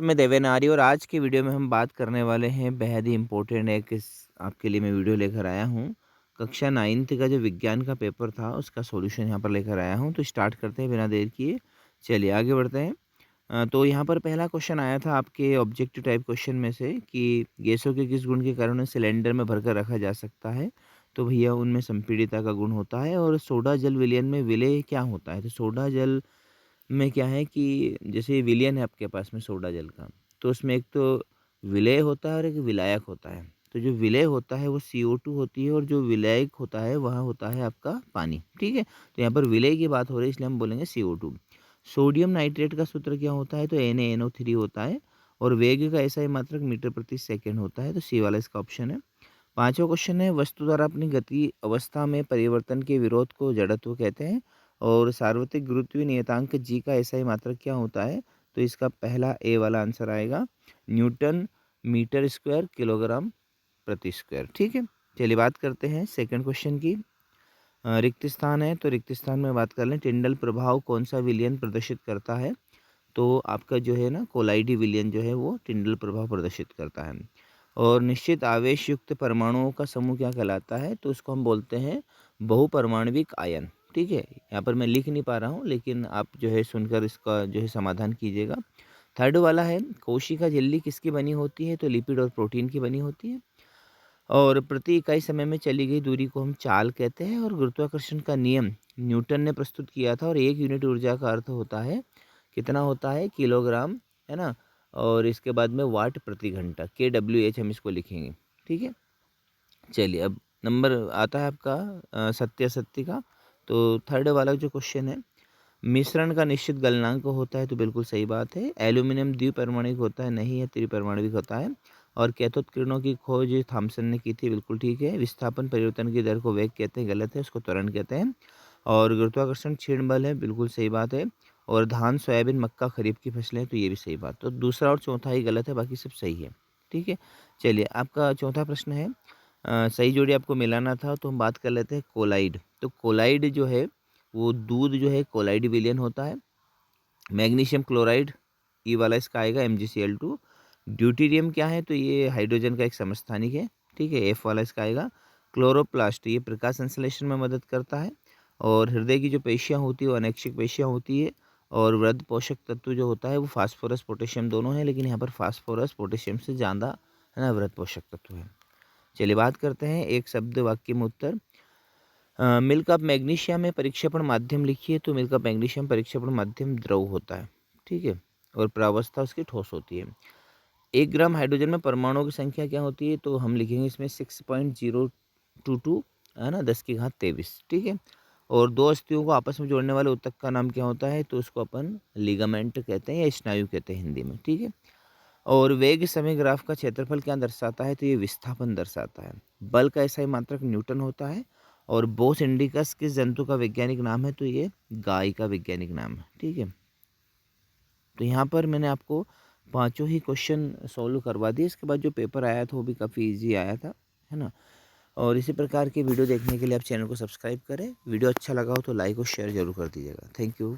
मैं देवेनारी और आज की वीडियो में हम बात करने वाले हैं बेहद ही इम्पोर्टेंट एक इस आपके लिए मैं वीडियो लेकर आया हूँ। कक्षा 9th का जो विज्ञान का पेपर था उसका सॉल्यूशन यहाँ पर लेकर आया हूँ। तो स्टार्ट करते हैं बिना देर किए। चलिए आगे बढ़ते हैं। तो यहाँ पर पहला क्वेश्चन आया था आपके ऑब्जेक्टिव टाइप क्वेश्चन में से कि गैसों के किस गुण के कारण उन्हें सिलेंडर में भरकर रखा जा सकता है। तो भैया उनमें संपीड़ितता का गुण होता है और सोडा जल विलयन में विलेय क्या होता है। तो सोडा जल में क्या है कि जैसे विलयन है आपके पास में सोडा जल का, तो उसमें एक तो विलेय होता है और एक विलायक होता है। तो जो विलेय होता है वो CO2 होती है और जो विलायक होता है वह होता है आपका पानी, ठीक है? तो यहाँ पर विलेय की बात हो रही है इसलिए हम बोलेंगे CO2। सोडियम नाइट्रेट का सूत्र क्या होता है? तो NaNO3 होता है और वेग का एसआई मात्रक मीटर प्रति सेकंड होता है, तो सी वाला इसका ऑप्शन है। पाँचवाँ क्वेश्चन है वस्तु द्वारा अपनी गति अवस्था में परिवर्तन के विरोध को जड़त्व कहते हैं और सार्वत्रिक गुरुत्वीय नियतांक जी का एसआई मात्रक क्या होता है? तो इसका पहला ए वाला आंसर आएगा न्यूटन मीटर स्क्वायर किलोग्राम प्रति स्क्वायर, ठीक है? चलिए बात करते हैं सेकंड क्वेश्चन की। रिक्त स्थान है तो रिक्त स्थान में बात कर लें टिंडल प्रभाव कौन सा विलयन प्रदर्शित करता है? तो आपका जो है ना कोलाइडी विलयन जो है वो टिंडल प्रभाव प्रदर्शित करता है। और निश्चित आवेश युक्त परमाणुओं का समूह क्या कहलाता है? तो उसको हम बोलते हैं बहुपरमाणविक आयन, ठीक है? यहाँ पर मैं लिख नहीं पा रहा हूँ लेकिन आप जो है सुनकर इसका जो है समाधान कीजिएगा। थर्ड वाला है कोशिका झिल्ली किसकी बनी होती है? तो लिपिड और प्रोटीन की बनी होती है। और प्रति इकाई समय में चली गई दूरी को हम चाल कहते हैं और गुरुत्वाकर्षण का नियम न्यूटन ने प्रस्तुत किया था और 1 यूनिट ऊर्जा का अर्थ होता है कितना होता है? किलोग्राम, है ना? और इसके बाद में वाट प्रति घंटा KWH हम इसको लिखेंगे, ठीक है? चलिए अब नंबर आता है आपका सत्य का। तो थर्ड वाला जो क्वेश्चन है मिश्रण का निश्चित गलनांक होता है, तो बिल्कुल सही बात है। एल्यूमिनियम द्विपरमाणुक होता है, नहीं है, त्रिपरमाणुक होता है। और कैथोड किरणों की खोज थॉमसन ने की थी, बिल्कुल ठीक है। विस्थापन परिवर्तन की दर को वेग कहते हैं, गलत है, उसको त्वरण कहते हैं। और गुरुत्वाकर्षण क्षीण बल है, बिल्कुल सही बात है। और धान सोयाबीन मक्का खरीफ की फसलें, तो ये भी सही बात। तो दूसरा और चौथा ही गलत है, बाकी सब सही है, ठीक है। चलिए आपका चौथा प्रश्न है सही जोड़ी आपको मिलाना था, तो हम बात कर लेते हैं कोलाइड। तो कोलाइड जो है वो दूध जो है कोलाइड विलयन होता है। मैग्नीशियम क्लोराइड ई वाला इसका आएगा MgCl2। ड्यूटीरियम क्या है? तो ये हाइड्रोजन का एक समस्थानिक है, ठीक है, F वाला इसका आएगा। क्लोरोप्लास्ट ये प्रकाश संश्लेषण में मदद करता है। और हृदय की जो पेशियाँ होती है वो अनैच्छिक पेशियाँ होती है। और वृद्ध पोषक तत्व जो होता है वो फास्फोरस पोटेशियम दोनों है, लेकिन यहाँ पर फास्फोरस पोटेशियम से ज़्यादा है ना वृद्ध पोषक तत्व है। चलिए बात करते हैं एक शब्द वाक्य में उत्तर। मिल्क ऑफ मैग्नीशिया में परीक्षापण माध्यम लिखिए, तो मिल्क ऑफ मैग्नीशियम परीक्षापण माध्यम द्रव होता है, ठीक है। और प्रावस्था उसकी ठोस होती है। 1 ग्राम हाइड्रोजन में परमाणुओं की संख्या क्या होती है? तो हम लिखेंगे इसमें 6.022, है ना, 10 की घात 23, ठीक है। और दो अस्थियों को आपस में जोड़ने वाले ऊतक का नाम क्या होता है? तो उसको अपन लिगामेंट कहते हैं या स्नायु कहते हैं हिंदी में, ठीक है। और वेग समय ग्राफ का क्षेत्रफल क्या दर्शाता है? तो ये विस्थापन दर्शाता है। बल का एसआई मात्रक न्यूटन होता है। और बोस इंडिकस किस जंतु का वैज्ञानिक नाम है? तो ये गाय का वैज्ञानिक नाम है, ठीक है। तो यहाँ पर मैंने आपको पांचों ही क्वेश्चन सॉल्व करवा दिए। इसके बाद जो पेपर आया था वो भी काफ़ी इजी आया था, है ना। और इसी प्रकार की वीडियो देखने के लिए आप चैनल को सब्सक्राइब करें। वीडियो अच्छा लगा हो तो लाइक और शेयर जरूर कर दीजिएगा। Thank you.